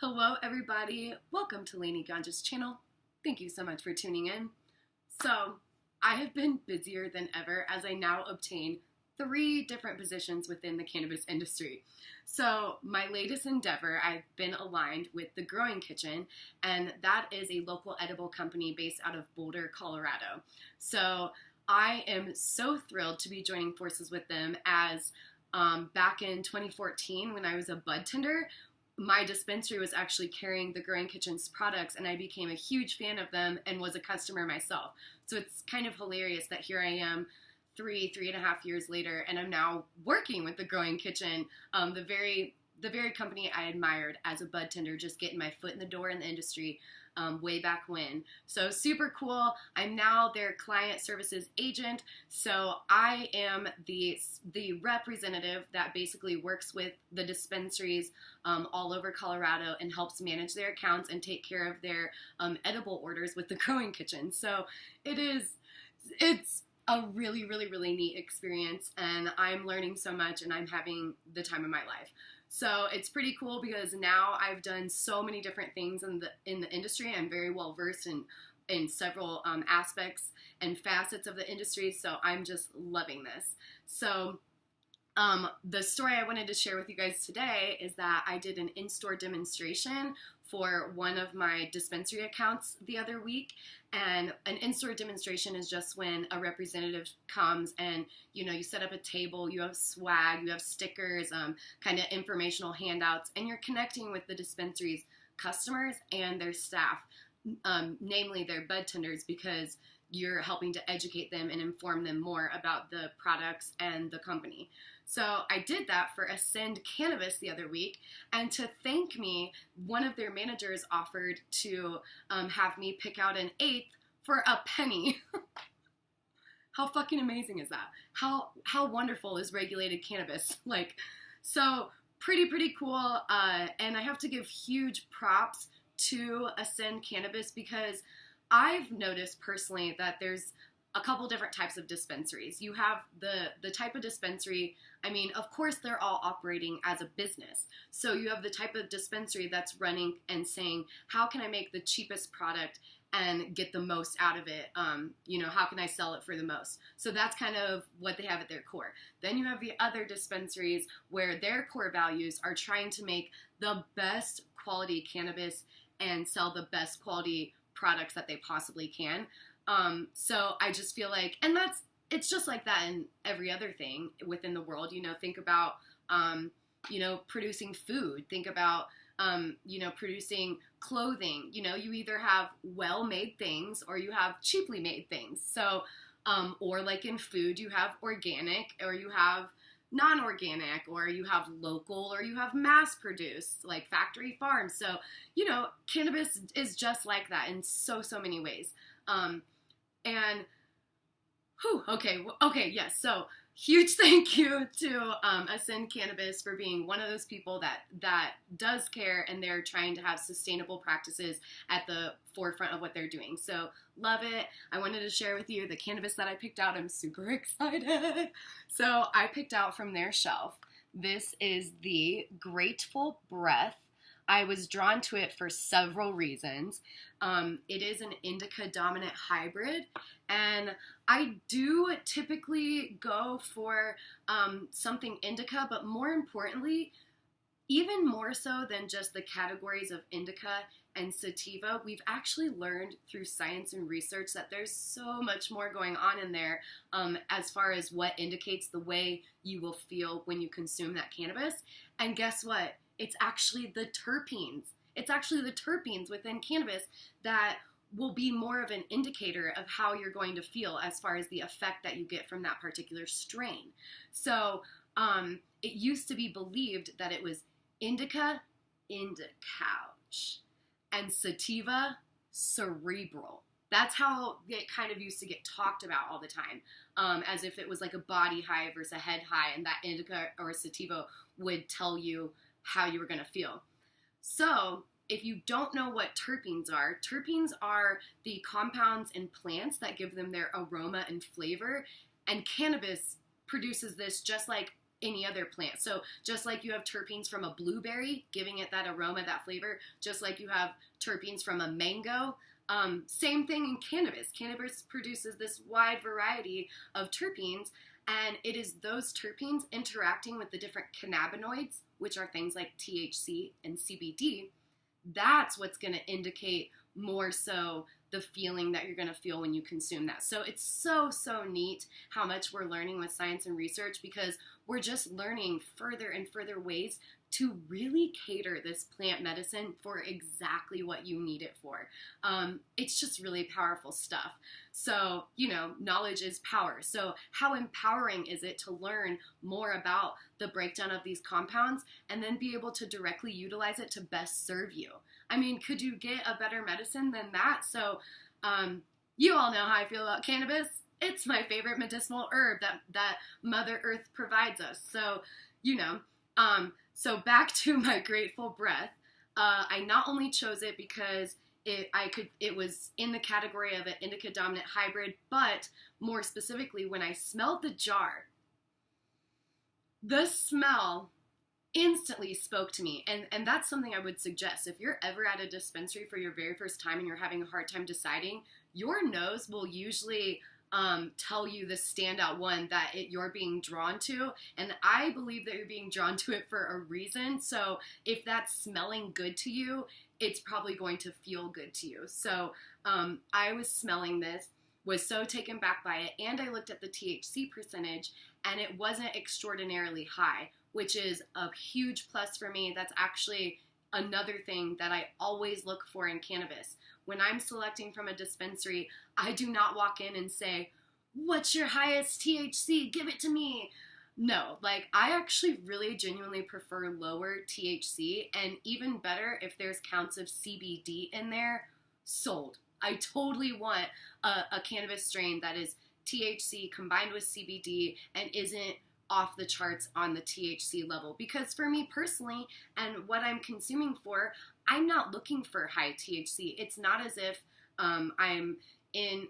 Hello everybody, welcome to LaynieGanja's channel. Thank you so much for tuning in. So, I have been busier than ever as I now obtain 3 different positions within the cannabis industry. So, my latest endeavor, I've been aligned with the Growing Kitchen, and that is a local edible company based out of Boulder, Colorado. So, I am so thrilled to be joining forces with them as back in 2014 when I was a bud tender, my dispensary was actually carrying the Growing Kitchen's products, and I became a huge fan of them and was a customer myself. So it's kind of hilarious that here I am 3.5 years later, and I'm now working with the Growing Kitchen, the very company I admired as a bud tender, just getting my foot in the door in the industry way back when. So super cool. I'm now their client services agent. So I am the representative that basically works with the dispensaries all over Colorado and helps manage their accounts and take care of their edible orders with the Growing Kitchen. So it's a really, really, really neat experience, and I'm learning so much, and I'm having the time of my life. So it's pretty cool because now I've done so many different things in the industry. I'm very well versed in several aspects and facets of the industry, so I'm just loving this. So the story I wanted to share with you guys today is that I did an in-store demonstration for one of my dispensary accounts the other week. And an in-store demonstration is just when a representative comes and, you set up a table, you have swag, you have stickers, kind of informational handouts, and you're connecting with the dispensary's customers and their staff, namely their bud tenders, because you're helping to educate them and inform them more about the products and the company. So I did that for Ascend Cannabis the other week, and to thank me, one of their managers offered to have me pick out an eighth for a penny. How fucking amazing is that? How wonderful is regulated cannabis? So pretty cool, and I have to give huge props to Ascend Cannabis because I've noticed personally that there's a couple different types of dispensaries. You have the type of dispensary, of course they're all operating as a business. So you have the type of dispensary that's running and saying, how can I make the cheapest product and get the most out of it? How can I sell it for the most? So that's kind of what they have at their core. Then you have the other dispensaries where their core values are trying to make the best quality cannabis and sell the best quality products that they possibly can. So I just feel like, and it's just like that in every other thing within the world. Think about, producing food. Think about, producing clothing. You either have well-made things or you have cheaply made things. So, or like in food, you have organic or you have non-organic, or you have local, or you have mass-produced, like factory farms. So, cannabis is just like that in so many ways. Yes. So huge thank you to Ascend Cannabis for being one of those people that does care, and they're trying to have sustainable practices at the forefront of what they're doing. So love it. I wanted to share with you the cannabis that I picked out. I'm super excited. So I picked out from their shelf. This is the Grateful Breath. I was drawn to it for several reasons. It is an indica dominant hybrid, and I do typically go for something indica, but more importantly, even more so than just the categories of indica and sativa, we've actually learned through science and research that there's so much more going on in there as far as what indicates the way you will feel when you consume that cannabis. And guess what? It's actually the terpenes. It's actually the terpenes within cannabis that will be more of an indicator of how you're going to feel as far as the effect that you get from that particular strain. So it used to be believed that it was indica, couch, and sativa, cerebral. That's how it kind of used to get talked about all the time, as if it was like a body high versus a head high, and that indica or sativa would tell you how you were going to feel. So if you don't know what terpenes are the compounds in plants that give them their aroma and flavor, and cannabis produces this just like any other plant. So just like you have terpenes from a blueberry, giving it that aroma, that flavor, just like you have terpenes from a mango, same thing in cannabis. Cannabis produces this wide variety of terpenes, and it is those terpenes interacting with the different cannabinoids, which are things like THC and CBD. That's what's going to indicate more so the feeling that you're going to feel when you consume that. So it's so neat how much we're learning with science and research, because we're just learning further and further ways to really cater this plant medicine for exactly what you need it for. It's just really powerful stuff. So, knowledge is power. So how empowering is it to learn more about the breakdown of these compounds and then be able to directly utilize it to best serve you? I mean, could you get a better medicine than that? So, you all know how I feel about cannabis. It's my favorite medicinal herb that Mother Earth provides us. So, so back to my grateful breath. I not only chose it because it was in the category of an indica dominant hybrid, but more specifically, when I smelled the jar, the smell instantly spoke to me. And that's something I would suggest. If you're ever at a dispensary for your very first time and you're having a hard time deciding, your nose will usually tell you the standout one that you're being drawn to. And I believe that you're being drawn to it for a reason. So if that's smelling good to you, it's probably going to feel good to you. So I was smelling this, was so taken back by it, and I looked at the THC percentage, and it wasn't extraordinarily high, which is a huge plus for me. That's actually another thing that I always look for in cannabis. When I'm selecting from a dispensary, I do not walk in and say, "What's your highest THC? Give it to me." No, I actually really genuinely prefer lower THC, and even better if there's counts of CBD in there, sold. I totally want a cannabis strain that is THC combined with CBD and isn't off the charts on the THC level. Because for me personally, and what I'm consuming for, I'm not looking for high THC. It's not as if I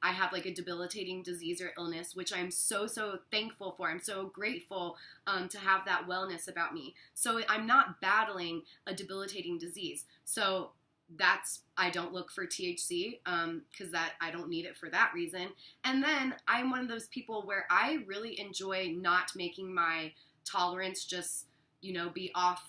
have a debilitating disease or illness, which I'm so thankful for. I'm so grateful to have that wellness about me. So I'm not battling a debilitating disease. So I don't look for THC because I don't need it for that reason. And then I'm one of those people where I really enjoy not making my tolerance just, be off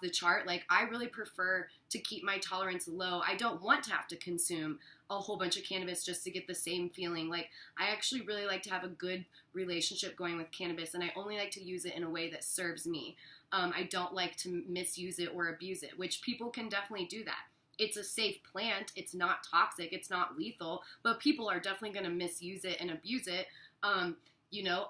the chart. I really prefer to keep my tolerance low. I don't want to have to consume a whole bunch of cannabis just to get the same feeling. I actually really like to have a good relationship going with cannabis, and I only like to use it in a way that serves me. I don't like to misuse it or abuse it, which people can definitely do that. It's a safe plant. It's not toxic. It's not lethal, but people are definitely going to misuse it and abuse it.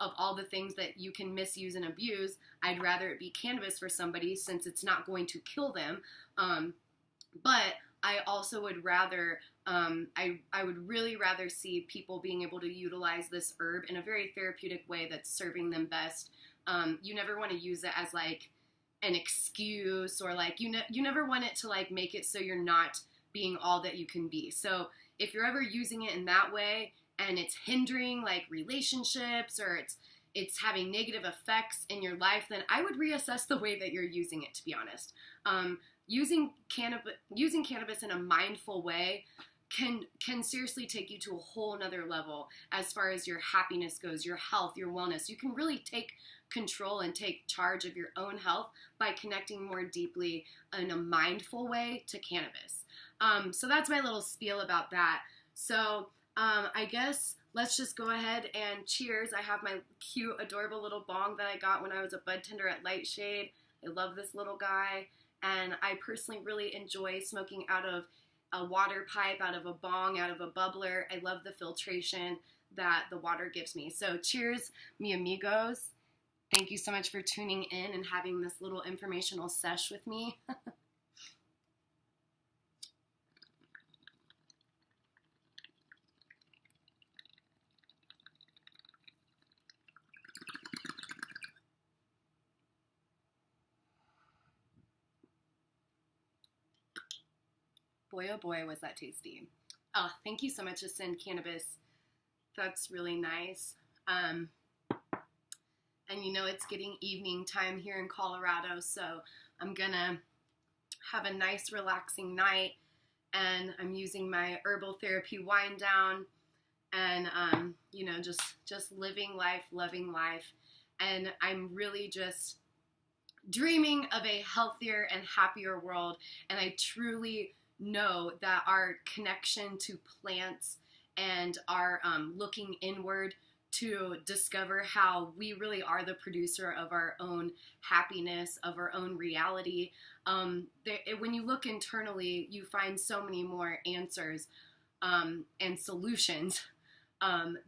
Of all the things that you can misuse and abuse, I'd rather it be cannabis for somebody since it's not going to kill them. But I also would rather, I would really rather see people being able to utilize this herb in a very therapeutic way that's serving them best. You never want to use it as an excuse, or you never want it to make it so you're not being all that you can be. So if you're ever using it in that way and it's hindering relationships, or it's having negative effects in your life, then I would reassess the way that you're using it, to be honest. Using cannabis in a mindful way can seriously take you to a whole nother level as far as your happiness goes, your health, your wellness. You can really take control and take charge of your own health by connecting more deeply in a mindful way to cannabis. So that's my little spiel about that. So I guess let's just go ahead and cheers. I have my cute, adorable little bong that I got when I was a bud tender at Lightshade. I love this little guy, and I personally really enjoy smoking out of a water pipe, out of a bong, out of a bubbler. I love the filtration that the water gives me. So cheers, mi amigos. Thank you so much for tuning in and having this little informational sesh with me. Boy, oh boy, was that tasty. Oh, thank you so much, Ascend Cannabis. That's really nice. And it's getting evening time here in Colorado, so I'm gonna have a nice relaxing night, and I'm using my herbal therapy wind down, and just living life, loving life. And I'm really just dreaming of a healthier and happier world. And I truly know that our connection to plants and our looking inward to discover how we really are the producer of our own happiness, of our own reality. When you look internally, you find so many more answers and solutions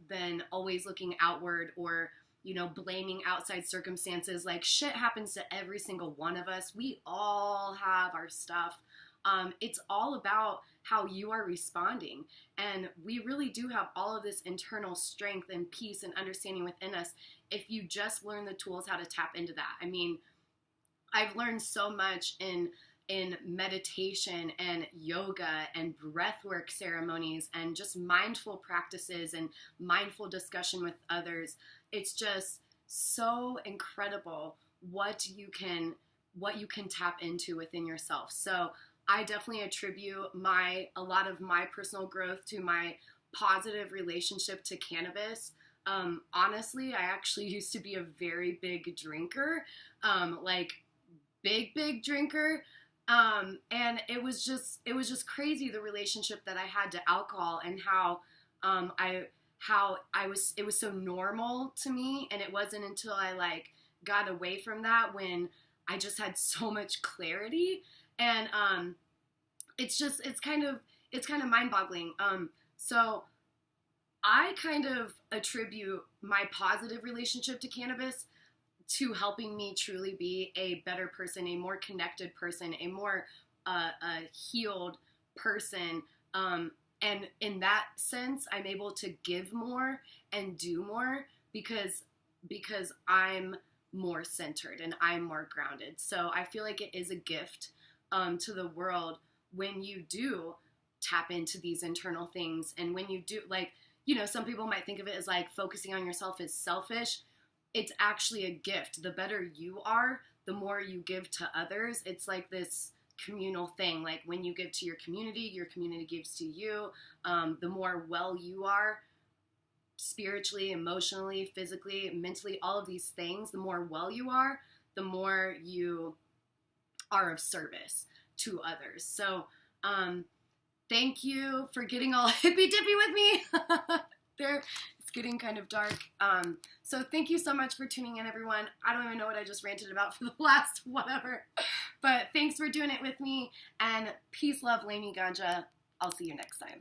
than always looking outward or blaming outside circumstances. Like, shit happens to every single one of us. We all have our stuff. It's all about how you are responding. And we really do have all of this internal strength and peace and understanding within us if you just learn the tools how to tap into that. I mean, I've learned so much in meditation and yoga and breathwork ceremonies and just mindful practices and mindful discussion with others. It's just so incredible what you can tap into within yourself. So I definitely attribute a lot of my personal growth to my positive relationship to cannabis. Honestly, I actually used to be a very big drinker, like big drinker. And it was just crazy, the relationship that I had to alcohol, and how it was so normal to me. And it wasn't until I got away from that when I just had so much clarity. And it's kind of mind-boggling. So I kind of attribute my positive relationship to cannabis to helping me truly be a better person, a more connected person, a more healed person. And in that sense, I'm able to give more and do more because I'm more centered and I'm more grounded. So I feel like it is a gift to the world when you do tap into these internal things. And when you do, some people might think of it as focusing on yourself is selfish. It's actually a gift. The better you are, the more you give to others. It's like this communal thing. Like, when you give to your community gives to you. The more well you are, spiritually, emotionally, physically, mentally, all of these things, the more well you are, the more you are of service to others. So thank you for getting all hippy-dippy with me. It's getting kind of dark. So thank you so much for tuning in, everyone. I don't even know what I just ranted about for the last whatever. But thanks for doing it with me. And peace, love, LaynieGanja. I'll see you next time.